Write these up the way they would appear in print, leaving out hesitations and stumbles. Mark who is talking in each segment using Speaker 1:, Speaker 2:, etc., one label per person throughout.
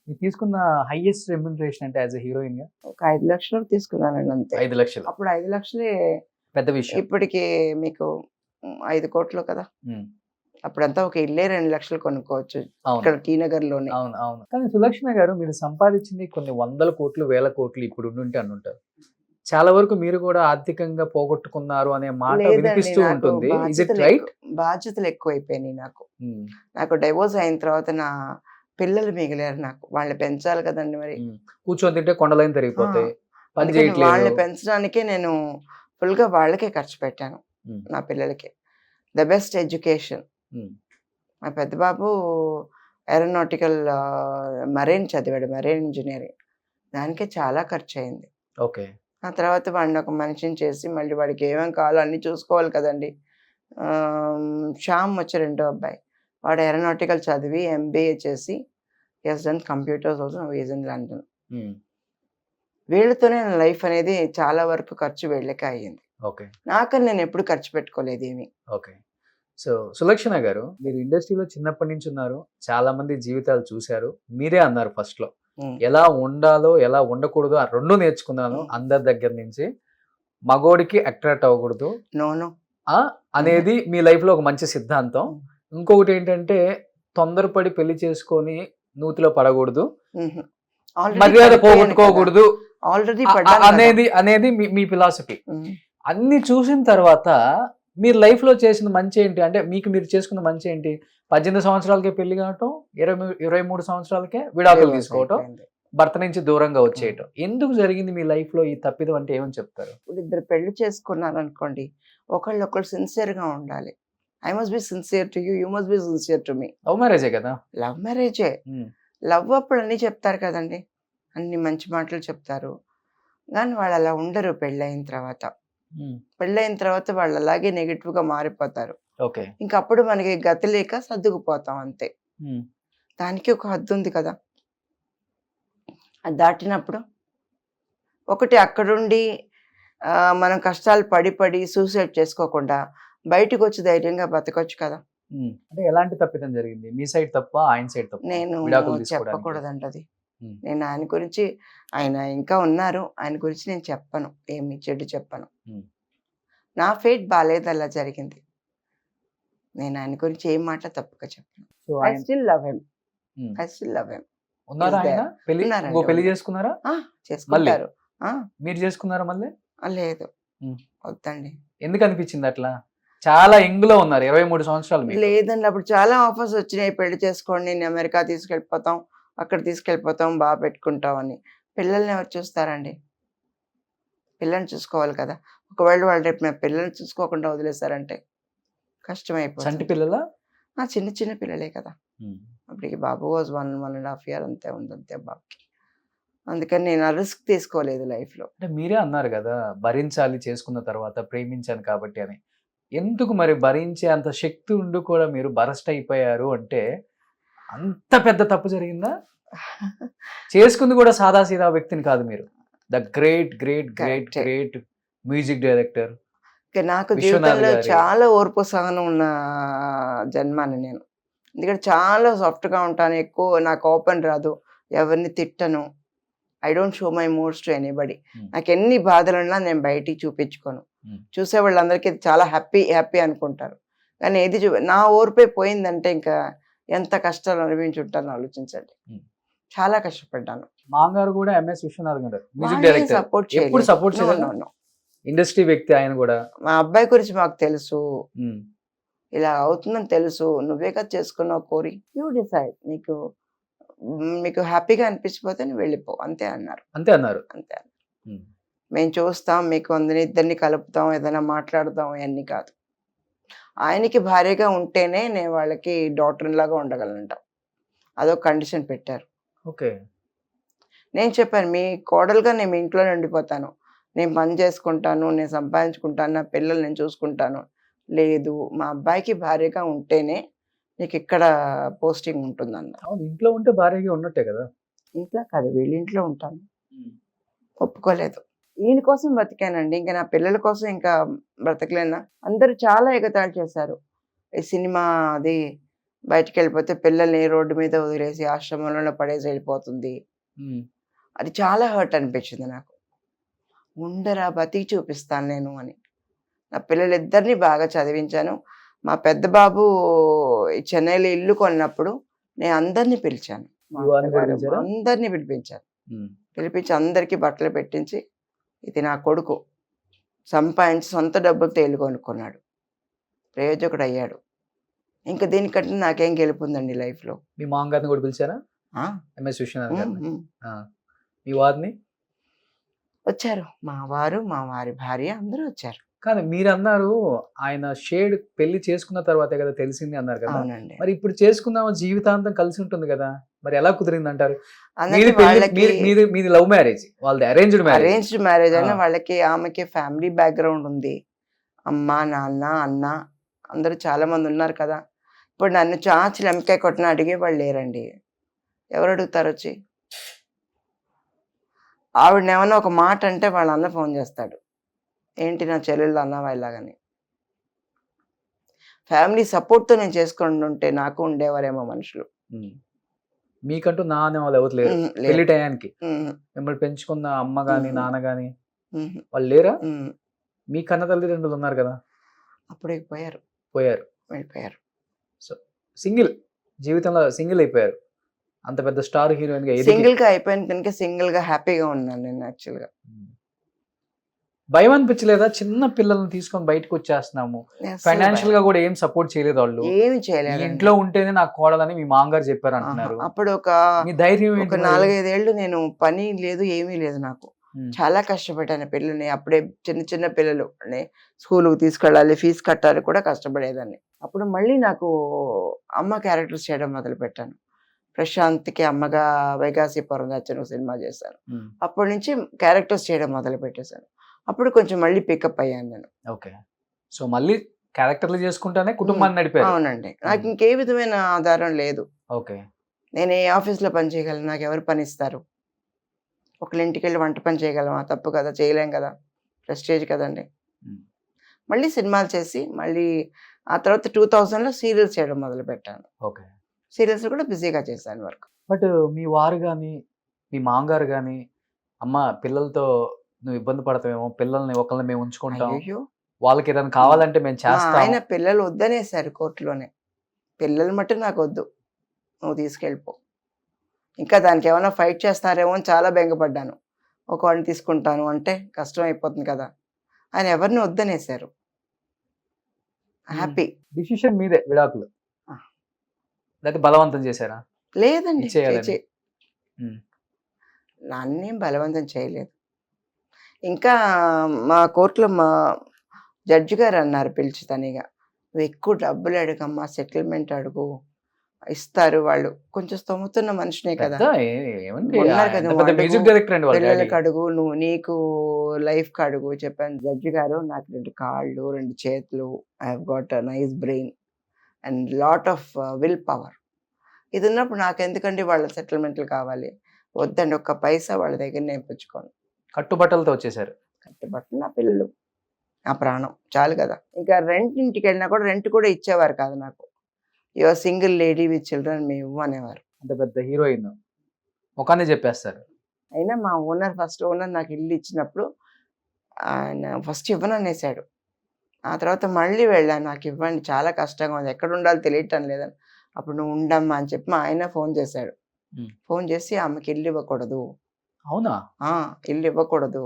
Speaker 1: మీరు తీసుకున్న highest remuneration అంటే యాజ్ ఎ హీరోయిన్ గా
Speaker 2: ఒక 5 లక్షలు తీసుకున్నానండి అంతే.
Speaker 1: 5,00,000
Speaker 2: అప్పుడు 5 లక్షలే
Speaker 1: పెద్ద విషయం.
Speaker 2: ఇప్పటికి మీకు 5 కోట్లు కదా.
Speaker 1: ఉమ్,
Speaker 2: అప్పుడంతా ఒక ఇల్లే 2 లక్షలు కొనుక్కోవచ్చు
Speaker 1: అవును
Speaker 2: ఇక్కడ టీ నగర్ లోనే.
Speaker 1: అవును అవును. కానీ సులక్షణ గారు మీరు సంపాదించింది కొన్ని వందల కోట్లు వేల కోట్లు ఇప్పుడు ఉండుంటే అనుంటారు. చాలా వరకు మీరు కూడా ఆర్థికంగా పోగొట్టుకున్నారు అనే మాట
Speaker 2: లేదండి,
Speaker 1: వినిపిస్తూ
Speaker 2: నాకు
Speaker 1: ఉంటుంది. ఇస్ ఇట్
Speaker 2: బాధ్యతలు
Speaker 1: రైట్?
Speaker 2: బాధ్యతలు ఎక్కువైపోయినాయి నాకు. నాకు డైవోర్స్ అయిన తర్వాత నా పిల్లలు మిగిలారు నాకు. వాళ్ళని పెంచాలి కదండి మరి.
Speaker 1: కూర్చొని తింటే కొండలైన తిరిగిపోతాయి. పని
Speaker 2: అందుకని
Speaker 1: చేయట్లేదు.
Speaker 2: వాళ్ళని పెంచడానికే నేను ఫుల్ గా వాళ్ళకే ఖర్చు పెట్టాను.
Speaker 1: ఉమ్,
Speaker 2: నా పిల్లలకి ద బెస్ట్ ఎడ్యుకేషన్.
Speaker 1: ఉమ్,
Speaker 2: మా పెద్ద బాబు ఏరోనాటికల్ మరైన్ చదివాడు, మరైన్ ఇంజనీరింగ్. దానికే చాలా ఖర్చు అయింది.
Speaker 1: ఓకే.
Speaker 2: ఆ తర్వాత వాడిని ఒక మనిషిని చేసి మళ్ళీ వాడికి ఏమేమి కావాలో అన్నీ చూసుకోవాలి కదండి. శ్యామ్ వచ్చి రెండో అబ్బాయి, వాడు ఏరోనాటికల్ చదివి ఎంబీఏ చేసి he's done computers also, is in London.
Speaker 1: Um,
Speaker 2: వీళ్ళతోనే నా లైఫ్ అనేది చాలా వరకు ఖర్చు వీళ్ళకే అయ్యింది.
Speaker 1: ఓకే
Speaker 2: నాకని నేను ఎప్పుడు ఖర్చు పెట్టుకోలేదు ఏమి.
Speaker 1: ఓకే. సో సులక్షణ గారు మీరు ఇండస్ట్రీలో చిన్నప్పటి నుంచి ఉన్నారు, చాలా మంది జీవితాలు చూశారు. మీరే అన్నారు ఫస్ట్ లో ఎలా ఉండాలో ఎలా ఉండకూడదు ఆ రెండు నేర్చుకున్నాను అందరి దగ్గర నుంచి. మగోడికి అట్రాక్ట్ అవ్వకూడదు
Speaker 2: నోను
Speaker 1: అనేది మీ లైఫ్ లో ఒక మంచి సిద్ధాంతం. ఇంకొకటి ఏంటంటే తొందరపడి పెళ్లి చేసుకొని నూతిలో పడకూడదు, మర్యాద పోగొట్టుకోకూడదు
Speaker 2: ఆల్రెడీ
Speaker 1: అనేది అనేది మీ ఫిలాసఫీ. అన్ని చూసిన తర్వాత మీరు లైఫ్ లో చేసిన మంచి ఏంటి అంటే మీకు మీరు చేసుకున్న మంచి ఏంటి? 18 సంవత్సరాలకే పెళ్లి కావటం, 23 సంవత్సరాలకే విడాకులు తీసుకోవటం, భర్త నుంచి దూరంగా వచ్చేయటం. ఎందుకు జరిగింది మీ లైఫ్ లో ఈ తప్పిదం అంటే ఏమని చెప్తారు?
Speaker 2: ఇప్పుడు ఇద్దరు పెళ్లి చేసుకున్నారు అనుకోండి, ఒకళ్ళు సిన్సియర్ గా ఉండాలి. I must be sincere to you, you must be sincere to me.
Speaker 1: Love మ్యారేజే కదా.
Speaker 2: లవ్ మ్యారేజే. లవ్ అప్పుడు అన్నీ చెప్తారు కదండి, అన్ని మంచి మాటలు చెప్తారు. కానీ వాళ్ళు అలా ఉండరు పెళ్ళయిన తర్వాత. పెళ్ళయిన తర్వాత వాళ్ళు అలాగే నెగిటివ్ గా మారిపోతారు.
Speaker 1: ఓకే.
Speaker 2: ఇంకప్పుడు మనకి గతి లేక సర్దుకుపోతాం అంతే. దానికి ఒక హద్దు ఉంది కదా. అది దాటినప్పుడు ఒకటి అక్కడుండి మనం కష్టాలు పడి పడి సూసైడ్ చేసుకోకుండా బయటకు వచ్చి ధైర్యంగా బతకొచ్చు కదా.
Speaker 1: అంటే ఎలాంటి తప్పిదం జరిగింది? మీ సైడ్ తప్ప, ఆయన సైడ్ తప్ప?
Speaker 2: నేను చెప్పకూడదండి అది. నేను ఆయన గురించి, ఆయన ఇంకా ఉన్నారు, ఆయన గురించి నేను చెప్పను, ఏమి చెడు చెప్పను. నా ఫేట్ బాలేదు, అలా జరిగింది. నేను ఆయన గురించి ఏం మాట తప్పుగా చెప్పను. I still love him, I still love him.
Speaker 1: ఉన్నారా ఆయన? పెళ్లి చేసుకున్నారా?
Speaker 2: చేసుకుంటారు.
Speaker 1: మీరు చేసుకున్నారా మళ్ళీ?
Speaker 2: లేదు, వద్దండి.
Speaker 1: ఎందుకు అనిపించింది అట్లా? చాలా యంగ్ లో ఉన్నారు, 23 సంవత్సరాలు.
Speaker 2: లేదండి, అప్పుడు చాలా ఆఫర్స్ వచ్చినాయి, పెళ్లి చేసుకోండి, నేను అమెరికా తీసుకెళ్ళిపోతాం, అక్కడ తీసుకెళ్ళిపోతాం, బాగా పెట్టుకుంటాం అని. పిల్లల్ని ఎవరు చూస్తారండి? పిల్లల్ని చూసుకోవాలి కదా. ఒకవేళ వాళ్ళు రేపు నా పిల్లల్ని చూసుకోకుండా వదిలేస్తారంటే కష్టమైపోతుంది.
Speaker 1: చంటి పిల్లల?
Speaker 2: చిన్న చిన్న పిల్లలే కదా. అప్పటికి బాబు వాజ్ 1.5 years అంతే ఉంది, అంతే బాబుకి. అందుకని నేను ఆ రిస్క్ తీసుకోలేదు లైఫ్లో.
Speaker 1: అంటే మీరే అన్నారు కదా భరించాలి చేసుకున్న తర్వాత, ప్రేమించాను కాబట్టి అని. ఎందుకు మరి భరించే అంత శక్తి ఉండి కూడా మీరు బరస్ట్ అయిపోయారు అంటే అంత పెద్ద తప్పు జరిగిందా? చేసుకుంది కూడా సాదా సీదా వ్యక్తిని కాదు మీరు, the great great great great music director.
Speaker 2: నాకు జీవితంలో చాలా ఓర్పు సహనం ఉన్న జన్మాని నేను. ఎందుకంటే చాలా సాఫ్ట్గా ఉంటాను, ఎక్కువ నాకు ఓపెన్ రాదు, ఎవరిని తిట్టను. I don't show my moods to anybody. నాకు ఎన్ని బాధలున్నా నేను బయటికి చూపించుకోను. చూసే వాళ్ళందరికీ చాలా హ్యాపీ హ్యాపీ అనుకుంటారు. కానీ ఏది నా ఓర్పే పోయిందంటే ఇంకా ఎంత కష్టాలు అనుభవించుంటాను ఆలోచించండి. చాలా కష్టపడ్డాను.
Speaker 1: మాంగారు కూడా MS విశ్వనాథ్ గారు మ్యూజిక్ డైరెక్టర్, ఎప్పుడు సపోర్ట్ చేయను. ఇండస్ట్రీ వ్యక్తి ఆయన కూడా.
Speaker 2: మా అబ్బాయి గురించి మాకు తెలుసు, ఇలా అవుతుందని తెలుసు, నువ్వే కదా చేసుకున్నావు కోరి, యూ డిసైడ్, మీకు హ్యాపీగా అనిపించిపోతే నువ్వు వెళ్ళిపో, అంతే అన్నారు.
Speaker 1: అంతే అన్నారు.
Speaker 2: మేము చూస్తాం, మీకు ఇద్దరిని కలుపుతాం, ఏదైనా మాట్లాడతాం, అవన్నీ కాదు. ఆయనకి భార్యగా ఉంటేనే నేను వాళ్ళకి డాటర్ లాగా ఉండగలనంట, అదొక కండిషన్ పెట్టారు.
Speaker 1: ఓకే.
Speaker 2: నేను చెప్పాను, మీ కోడలుగా నేను మీ ఇంట్లోనే ఉండిపోతాను, నేను పని చేసుకుంటాను, నేను సంపాదించుకుంటాను, నా పిల్లలు నేను చూసుకుంటాను. లేదు, మా అబ్బాయికి భార్యగా ఉంటేనే నీకు ఇక్కడ పోస్టింగ్ ఉంటుందన్న.
Speaker 1: ఇంట్లో ఉంటే భార్యగా ఉన్నట్టే కదా.
Speaker 2: ఇంట్లో కాదు, వీళ్ళింట్లో ఉంటాను. ఒప్పుకోలేదు. ఈయన కోసం బతికానండి, ఇంకా నా పిల్లల కోసం ఇంకా బ్రతకలేనా. అందరూ చాలా ఎగతాళి చేశారు. ఈ సినిమా అది బయటికి వెళ్ళిపోతే పిల్లల్ని రోడ్డు మీద వదిలేసి ఆశ్రమంలో పడేసి వెళ్ళిపోతుంది.
Speaker 1: ఉమ్,
Speaker 2: అది చాలా హర్ట్ అనిపించింది నాకు. ఉండరా బతికి చూపిస్తాను నేను అని. నా పిల్లలిద్దరిని బాగా చదివించాను. మా పెద్ద బాబు ఈ చెన్నైలో ఇల్లు కొన్నప్పుడు నేను అందరినీ పిలిచాను. మా
Speaker 1: మీ వారిని కూడా
Speaker 2: అత్తగారు
Speaker 1: పిలిచారా?
Speaker 2: అందరినీ పిలిపించాను.
Speaker 1: ఉమ్,
Speaker 2: పిలిపించి అందరికీ బట్టలు పెట్టించి, ఇది నా కొడుకు సంపాదించి సొంత డబ్బులతో ఇల్లు కొనుక్కున్నాడు, ప్రయోజకుడు అయ్యాడు. ఇంకా దీనికంటే నాకేం గెలుపుందండి లైఫ్లో.
Speaker 1: మీ మామగారిని కూడా పిలిచారా? ఎంఎస్ విశ్వనాథ్ గారిని. ఆ, మీ వారిని?
Speaker 2: వచ్చారు మా వారు, మా వారి భార్య అందరూ వచ్చారు.
Speaker 1: కానీ మీరు అన్నారు ఆయన షేడ్ పెళ్లి చేసుకున్న తర్వాతే కదా తెలిసింది అన్నారు కదా.
Speaker 2: అవునండి.
Speaker 1: మరి ఇప్పుడు చేసుకున్నాము జీవితాంతం కలిసి ఉంటుంది కదా, మరి ఎలా కుదిరింది అంటారు?
Speaker 2: అందుకే వాళ్ళకి
Speaker 1: మీది లవ్ మ్యారేజ్, వాళ్ళది అరేంజ్డ్ మ్యారేజ్.
Speaker 2: అరేంజ్డ్ మ్యారేజ్ అయినా
Speaker 1: ఆ.
Speaker 2: వాళ్ళకి ఆమెకి ఫ్యామిలీ బ్యాక్గ్రౌండ్ ఉంది. అమ్మ, నాన్న, అన్న అందరూ చాలా మంది ఉన్నారు కదా. ఇప్పుడు నన్ను చాచి లెంకాయ కొట్టిన అడిగే వాళ్ళు లేరండి. ఎవరు అడుగుతారు వచ్చి? ఆవిడని ఏమన్నా ఒక మాట అంటే వాళ్ళ అన్న ఫోన్ చేస్తాడు, ఏంటి నా చెల్లెళ్ళు అన్నావా ఇలాగని. ఫ్యామిలీ సపోర్ట్తో నేను చేసుకొని ఉంటే నాకు ఉండేవారేమో మనుషులు.
Speaker 1: ఉమ్. మీకంటూ నా అనే వాళ్ళు ఎవరు లేరు
Speaker 2: ఉహు,
Speaker 1: పెళ్లి
Speaker 2: లేరు.
Speaker 1: టయానికి?
Speaker 2: ఉహు,
Speaker 1: మిమ్మల్ని పెంచుకున్న అమ్మ గాని
Speaker 2: ఉహు,
Speaker 1: నాన్న గాని
Speaker 2: ఉహు,
Speaker 1: వాళ్ళు లేరా?
Speaker 2: ఉహు.
Speaker 1: మీ కన్న తల్లిదండ్రులు ఉన్నారు కదా,
Speaker 2: అప్పుడే పోయారు,
Speaker 1: పోయారు.
Speaker 2: వెళ్ళిపోయారు.
Speaker 1: సో సింగిల్, జీవితంలో సింగిల్ అయిపోయారు. అంత పెద్ద స్టార్ హీరోయిన్ గా ఎదిగి.
Speaker 2: సింగిల్ గా అయిపోయిన కనుక సింగిల్ గా హ్యాపీగా ఉన్నాను నేను యాక్చువల్ గా.
Speaker 1: భయం అనిపించలేదా? చిన్న పిల్లల్ని తీసుకొని బయటకు వచ్చేస్తున్నాము, ఫైనాన్షియల్ గా కూడా ఏం సపోర్ట్ చేయలేదు వాళ్ళు,
Speaker 2: ఏమి
Speaker 1: ఈ
Speaker 2: చేయలేదు.
Speaker 1: ఇంట్లో ఉంటేనే నాకు కోడలని మీ మామగారు చెప్పారు అంటున్నారు.
Speaker 2: అప్పుడు ఒక
Speaker 1: మీ ధైర్యం
Speaker 2: ఒక
Speaker 1: ఏంటి మరి?
Speaker 2: 4-5 ఏళ్ళు నేను పని లేదు, ఏమీ లేదు నాకు.
Speaker 1: ఉమ్,
Speaker 2: చాలా కష్టపడ్డాను పిల్లల్ని. అప్పుడే చిన్న చిన్న పిల్లలు స్కూల్కి తీసుకెళ్ళాలి, ఫీజు కట్టాలి కూడా కష్టపడేదాన్ని. అప్పుడు మళ్ళీ నాకు అమ్మ క్యారెక్టర్స్ చేయడం మొదలు పెట్టాను. ప్రశాంత్కి అమ్మగా వైగాసిపురం నచ్చిన సినిమా చేశాను.
Speaker 1: ఉమ్,
Speaker 2: అప్పటి నుంచి క్యారెక్టర్స్ చేయడం మొదలు పెట్టేశాను. అప్పుడు కొంచెం మళ్ళీ పికప్ అయ్యాను నేను.
Speaker 1: ఓకే. సో మళ్ళీ క్యారెక్టర్లు చేసుకుంటానే కుటుంబాన్ని నడిపారు.
Speaker 2: అవునండి. నాకు ఇంకే విధమైన ఆధారం లేదు.
Speaker 1: ఓకే.
Speaker 2: నేను ఏ ఆఫీస్లో పని చేయగలను, నాకు ఎవరు పని ఇస్తారు? ఒకళ్ళ ఇంటికి వెళ్ళి వంట పని చేయగలమా? తప్పు కదా, చేయలేం కదా, ప్రెస్టేజ్ కదండి.
Speaker 1: ఉమ్,
Speaker 2: మళ్ళీ సినిమాలు చేసి మళ్ళీ ఆ తర్వాత 2000లో సీరియల్స్ చేయడం మొదలు పెట్టాను.
Speaker 1: ఓకే.
Speaker 2: సీరియల్స్ కూడా బిజీగా చేశాను వర్క్.
Speaker 1: బట్ మీ వారు కానీ మీ మామగారు కానీ, అమ్మ పిల్లలతో నువ్వు ఇబ్బంది పడతావేమో, పిల్లల్ని ఒకళ్ళని మేము ఉంచుకుంటాం,
Speaker 2: అయ్యో,
Speaker 1: వాళ్ళకి ఏదైనా కావాలంటే మేము
Speaker 2: మా
Speaker 1: చేస్తాం.
Speaker 2: ఆయన పిల్లలు వద్దనేసారు కోర్టులోనే. పిల్లలు మట్టు నాకు వద్దు, నువ్వు తీసుకెళ్ళిపో. ఇంకా దానికి ఏమైనా ఫైట్ చేస్తారేమో అని చాలా బెంగపడ్డాను. ఒక వాడిని తీసుకుంటాను అంటే కష్టం అయిపోతుంది కదా. ఆయన ఎవరిని వద్దనేసారు. హ్యాపీ.
Speaker 1: డిసిషన్ మీదే విడాకులు,
Speaker 2: ఆ.
Speaker 1: లేకపోతే బలవంతం చేశారా?
Speaker 2: లేదండి,
Speaker 1: ఇచ్చేయాలని. ఉమ్,
Speaker 2: నన్నేం బలవంతం చేయలేదు. ఇంకా మా కోర్టులో మా జడ్జి గారు అన్నారు పిలిచి తనిగా, నువ్వు ఎక్కువ డబ్బులు అడగమ్మా, సెటిల్మెంట్ అడుగు, ఇస్తారు వాళ్ళు. కొంచెం స్తోమతున్న మనిషినే కదా,
Speaker 1: పెద్ద ఏమండి
Speaker 2: ఉన్నారు కదా,
Speaker 1: ఎంత పెద్ద
Speaker 2: అడుగు,
Speaker 1: మ్యూజిక్ డైరెక్టర్ అండి వాళ్ళ
Speaker 2: పిల్లలకి
Speaker 1: డాడీ.
Speaker 2: అడుగు, నువ్వు నీకు లైఫ్కి అడుగు చెప్పాను. జడ్జి గారు, నాకు 2 కాళ్ళు 2 చేతులు, I have got a nice brain and lot of will power. ఇది ఉన్నప్పుడు నాకు ఎందుకండి వాళ్ళ సెటిల్మెంట్లు కావాలి? వద్దండి, ఒక్క పైసా వాళ్ళ దగ్గర నేను పుచ్చుకోను.
Speaker 1: కట్టుబట్టలతో వచ్చేసారు.
Speaker 2: కట్టుబట్టలు నా పిల్లలు, నా ప్రాణం చాలు కదా. ఇంకా రెంట్ ఇంటికి వెళ్ళినా కూడా రెంట్ కూడా ఇచ్చేవారు కాదు నాకు. Your single lady with children మేము ఇవ్వనేవారు.
Speaker 1: అంత పెద్ద హీరోయిన్ ఒకనే చెప్పేస్తారు.
Speaker 2: అయినా మా ఓనర్, ఫస్ట్ ఓనర్ నాకు ఇల్లు ఇచ్చినప్పుడు ఆయన ఫస్ట్ ఇవ్వననేసాడు. ఆ తర్వాత మళ్ళీ వెళ్ళాను, నాకు ఇవ్వండి చాలా కష్టంగా ఉంది, ఎక్కడ ఉండాలో తెలియటం లేదని. అప్పుడు నువ్వు ఉండమ్మా అని చెప్పి మా ఆయన ఫోన్ చేశాడు. ఫోన్ చేసి ఆమెకి ఇల్లు ఇవ్వకూడదు,
Speaker 1: అవునా?
Speaker 2: ఇల్లు ఇవ్వకూడదు.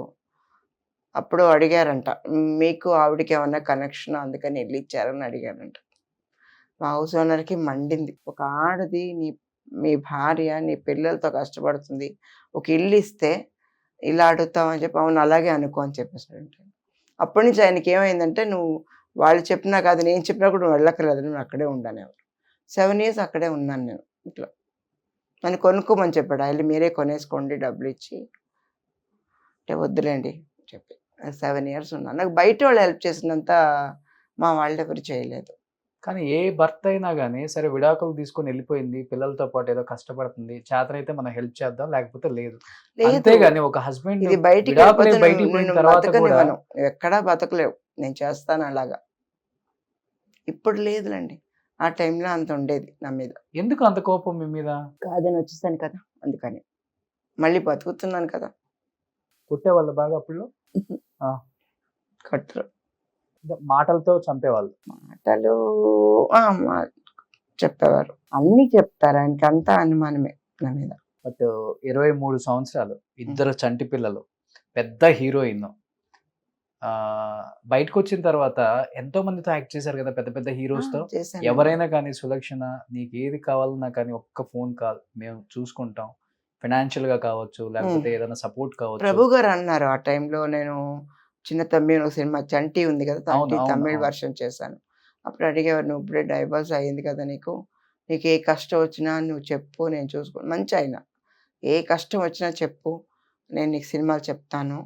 Speaker 2: అప్పుడు అడిగారంట, మీకు ఆవిడకి ఏమన్నా కనెక్షన్ అందుకని ఇల్లు ఇచ్చారని అడిగారంట. మా హౌస్ ఓనర్కి మండింది. ఒక ఆడది మీ భార్య నీ పిల్లలతో కష్టపడుతుంది, ఒక ఇల్లు ఇస్తే ఇలా అడుగుతామని చెప్పి, అవును అలాగే అనుకో అని చెప్పేసాడంటే. అప్పటి నుంచి ఆయనకి ఏమైందంటే, నువ్వు వాళ్ళు చెప్పినా కాదు నేను చెప్పినా కూడా నువ్వు వెళ్ళక్కర్లేదు, నువ్వు అక్కడే ఉండనేవారు. 7 years అక్కడే ఉన్నాను నేను. ఇట్లా నన్ను కొనుక్కోమని చెప్పాడు. వెళ్ళి మీరే కొనేసుకోండి డబ్బులు ఇచ్చి అంటే, వద్దులేండి చెప్పి 7 years ఉన్నాను. నాకు బయట వాళ్ళు హెల్ప్ చేసినంత మా వాళ్ళు ఎవరు చేయలేదు.
Speaker 1: కానీ ఏ భర్త అయినా కానీ సరే విడాకులు తీసుకొని వెళ్ళిపోయింది, పిల్లలతో పాటు ఏదో కష్టపడుతుంది, చేతనైతే మనం హెల్ప్ చేద్దాం, లేకపోతే లేదు. అంతేగాని ఒక హస్బెండ్
Speaker 2: ఇది బయటికి
Speaker 1: విడాకులు
Speaker 2: వెళ్ళిపోతే
Speaker 1: బయటికి పోయిన
Speaker 2: నిన్ను
Speaker 1: తర్వాత కూడా
Speaker 2: బతకనివ్వను, నువ్వు ఎక్కడా బతకలేవు, నేను చేస్తాను అలాగా. ఇప్పుడు లేదులేండి, ఆ టైంలో అంత ఉండేది నా మీద.
Speaker 1: ఎందుకు అంత కోపం మీ మీద?
Speaker 2: కాదని వచ్చేసాను కదా అందుకని. మళ్ళీ బతుకుతున్నాను కదా.
Speaker 1: కొట్టేవాళ్ళు బాగా అప్పుడు? ఆ.
Speaker 2: కట్టరు
Speaker 1: మాటలతో చంపేవాళ్ళు?
Speaker 2: మాటలు చెప్పేవారు, అన్నీ చెప్తారు, ఆయనకి అంతా అనుమానమే నా మీద.
Speaker 1: బట్ 23 సంవత్సరాలు, ఇద్దరు చంటి పిల్లలు, పెద్ద హీరోయిన్, బయటకు వచ్చిన తర్వాత ఎంతో మందితో యాక్ట్ చేశారు కదా, పెద్ద పెద్ద హీరోస్తో.
Speaker 2: చేశాను.
Speaker 1: ఎవరైనా కానీ సులక్షణ నీకు ఏది కావాలన్నా కానీ ఒక్క ఫోన్ కాల్ మేము చూసుకుంటాం, ఫైనాన్షియల్ గా కావచ్చు లేకపోతే ఏదైనా సపోర్ట్ కావచ్చు.
Speaker 2: ప్రభు గారు అన్నారు ఆ టైంలో, నేను చిన్న తమ్మి ఒక సినిమా చంటి ఉంది కదా,
Speaker 1: అవును, అవును,
Speaker 2: తమిళ్
Speaker 1: అవును.
Speaker 2: వర్షన్ చేశాను. అప్పుడు అడిగేవారు, నువ్వు ఇప్పుడే డైవర్స్ అయ్యింది కదా నీకు ఏ కష్టం వచ్చినా నువ్వు చెప్పు, నేను చూసుకో. మంచి ఆయన, ఏ కష్టం వచ్చినా చెప్పు, నేను నీకు సినిమాలు చెప్తాను,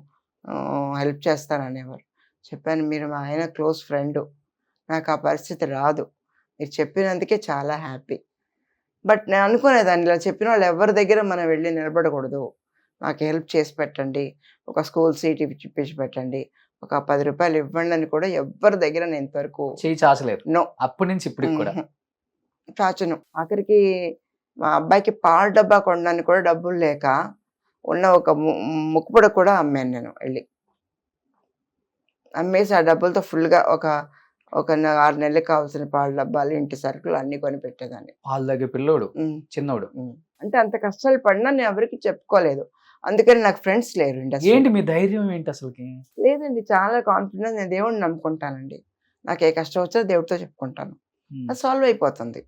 Speaker 2: హెల్ప్ చేస్తాను అనేవారు. చెప్పాను, మీరు మా ఆయన క్లోజ్ ఫ్రెండ్, నాకు ఆ పరిస్థితి రాదు, మీరు చెప్పినందుకే చాలా హ్యాపీ. బట్ నేను అనుకునేదాన్ని, ఇలా చెప్పిన వాళ్ళు ఎవరి దగ్గర మనం వెళ్ళి నిలబడకూడదు, నాకు హెల్ప్ చేసి పెట్టండి, ఒక స్కూల్ సీట్ ఇప్పించి పెట్టండి, ఒక 10 రూపాయలు ఇవ్వండి అని కూడా ఎవరి దగ్గర నేను ఇంతవరకు
Speaker 1: చేయి చాచలేదు.
Speaker 2: నో.
Speaker 1: అప్పటి నుంచి ఇప్పటికి కూడా
Speaker 2: చాచును. ఆఖరికి మా అబ్బాయికి పాల డబ్బా కొనడానికి కూడా డబ్బులు లేక ఉన్న ఒక ముక్కుపొడ కూడా అమ్మాను నేను వెళ్ళి. అమ్మేసి ఆ డబ్బులతో ఫుల్గా ఒక 6 నెలలకు కావాల్సిన పాల డబ్బాలు, ఇంటి సరుకులు అన్ని కొని పెట్టేదాన్ని.
Speaker 1: వాళ్ళ దగ్గర పిల్లోడు చిన్నోడు.
Speaker 2: అంటే అంత కష్టాలు పడినా నేను ఎవరికి చెప్పుకోలేదు, అందుకని నాకు ఫ్రెండ్స్ లేరు ఇండస్ట్రీ.
Speaker 1: ఏంటి మీ ధైర్యం ఏంటి అసలుకి?
Speaker 2: లేదండి, చాలా కాన్ఫిడెన్స్, నేను దేవుడిని నమ్ముకుంటానండి. నాకు ఏ కష్టం వచ్చినా దేవుడితో చెప్పుకుంటాను, అది సాల్వ్ అయిపోతుంది,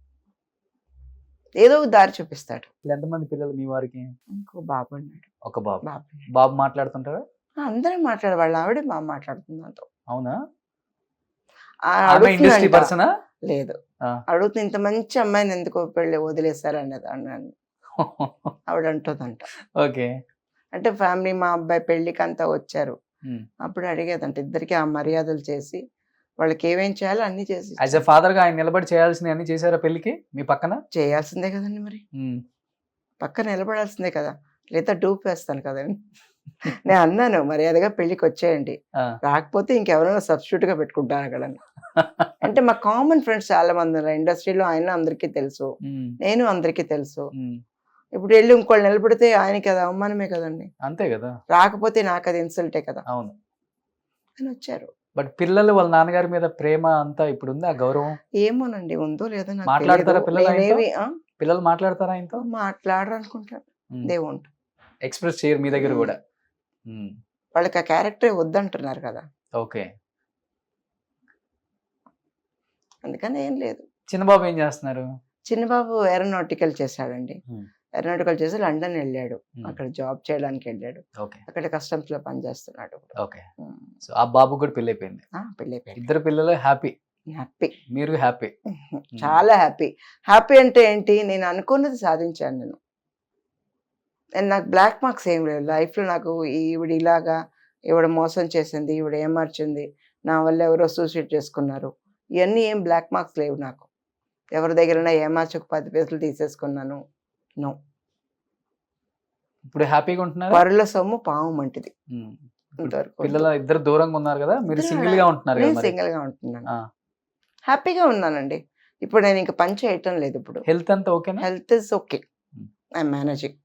Speaker 2: ఏదో ఒక దారి చూపిస్తాడు.
Speaker 1: ఎంతమంది పిల్లలు మీ వారికి?
Speaker 2: ఇంకో బాబు ఉన్నాడు.
Speaker 1: ఒక బాబు. బాబు మాట్లాడుతుంటారా?
Speaker 2: అందరం వాళ్ళ ఆవిడే బాగా మాట్లాడుతుంది నాతో.
Speaker 1: అవునా?
Speaker 2: అడుగుతుందంట.
Speaker 1: ఇండస్ట్రీ పర్సనా?
Speaker 2: లేదు, అడుగుతుంది, ఇంత మంచి అమ్మాయిని ఎందుకు పెళ్ళి వదిలేశారు అన్నది అన్నాను. ఆవిడ అంటుందంట.
Speaker 1: ఓకే.
Speaker 2: అంటే ఫ్యామిలీ, మా అబ్బాయి పెళ్ళికి అంతా వచ్చారు, అప్పుడు అడిగేదంట, ఇద్దరికి ఆ మర్యాదలు చేసి వాళ్ళకి ఏమేం చేయాలో అన్ని చేసి.
Speaker 1: యాజ్ ఎ ఫాదర్ గా ఆయన నిలబడి చేయాల్సిన అన్ని చేశారా పెళ్లికి మీ పక్కన?
Speaker 2: చేయాల్సిందే కదండి, మరి పక్కన నిలబడాల్సిందే కదా, లేదా డూప్ వేస్తాను కదండి. నేను అన్నాను, మర్యాదగా పెళ్లికి వచ్చేయండి, రాకపోతే ఇంకెవరైనా సబ్స్టిట్యూట్ గా పెట్టుకుంటాను అక్కడ. అంటే మా కామన్ ఫ్రెండ్స్ చాలా మంది ఉన్నారు ఇండస్ట్రీలో, ఆయన అందరికీ తెలుసు, నేను అందరికీ తెలుసు. ఇప్పుడు వెళ్ళి ఇంకోళ్ళు నిలబడితే ఆయనకి అది అవమానమే కదండి.
Speaker 1: అంతే కదా.
Speaker 2: రాకపోతే నాకు అది ఇన్సల్టే కదా.
Speaker 1: అవును.
Speaker 2: అని వచ్చారు.
Speaker 1: బట్ పిల్లలు వాళ్ళ నాన్నగారి మీద ప్రేమ అంతా ఇప్పుడు ఉంది, ఆ గౌరవం
Speaker 2: ఏమోనండి, ఉందో లేదో నాకు
Speaker 1: మాట్లాడతారా పిల్లలు?
Speaker 2: తెలియదు.
Speaker 1: పిల్లలు మాట్లాడతారా ఆయనతో?
Speaker 2: మాట్లాడరు అనుకుంటాను, దేవుంట
Speaker 1: ఎక్స్ప్రెస్ చేయరు మీ దగ్గర కూడా.
Speaker 2: వాళ్ళకి ఆ క్యారెక్టర్ వద్దంటున్నారు కదా.
Speaker 1: ఓకే.
Speaker 2: అందుకని ఏం లేదు.
Speaker 1: చిన్నబాబు ఏం చేస్తున్నారు?
Speaker 2: చిన్నబాబు ఏరోనాటికల్ చేశాడండి. ఏరోనాటికల్ చేసి లండన్ వెళ్ళాడు, అక్కడ జాబ్ చేయడానికి వెళ్ళాడు, అక్కడ కస్టమ్స్ లో పనిచేస్తున్నాడు.
Speaker 1: ఓకే. సో ఆ బాబు కూడా పెళ్లి అయిపోయింది.
Speaker 2: పెళ్లి అయిపోయింది.
Speaker 1: ఇద్దరు పిల్లలు హ్యాపీ.
Speaker 2: హ్యాపీ.
Speaker 1: మీరు హ్యాపీ?
Speaker 2: చాలా హ్యాపీ. హ్యాపీ అంటే ఏంటి, నేను అనుకున్నది సాధించాను నేను. నాకు బ్లాక్ మార్క్స్ ఏం లేదు లైఫ్లో. నాకు ఈవిడ ఇలాగా, ఈవిడ మోసం చేసింది, ఈవిడ ఏమార్చింది, నా వల్ల ఎవరో సూసైడ్ చేసుకున్నారు, ఇవన్నీ ఏం బ్లాక్ మార్క్స్ లేవు నాకు. ఎవరి దగ్గరైనా ఏమార్చి ఒక 10 పైసలు తీసేసుకున్నాను, నో.
Speaker 1: ఇప్పుడు హ్యాపీగా ఉంటున్నారు?
Speaker 2: పరుల సొమ్ము పాము వంటిది.
Speaker 1: పిల్లలు ఇద్దరు దూరంగా ఉన్నారు కదా, మీరు సింగిల్ గా ఉంటున్నారు కదా?
Speaker 2: సింగిల్ గా ఉంటున్నాను, హ్యాపీగా ఉన్నానండి. ఇప్పుడు నేను ఇంకా పని చేయటం లేదు. ఇప్పుడు
Speaker 1: హెల్త్ అంతా ఓకేనా?
Speaker 2: Health is okay, I'm managing.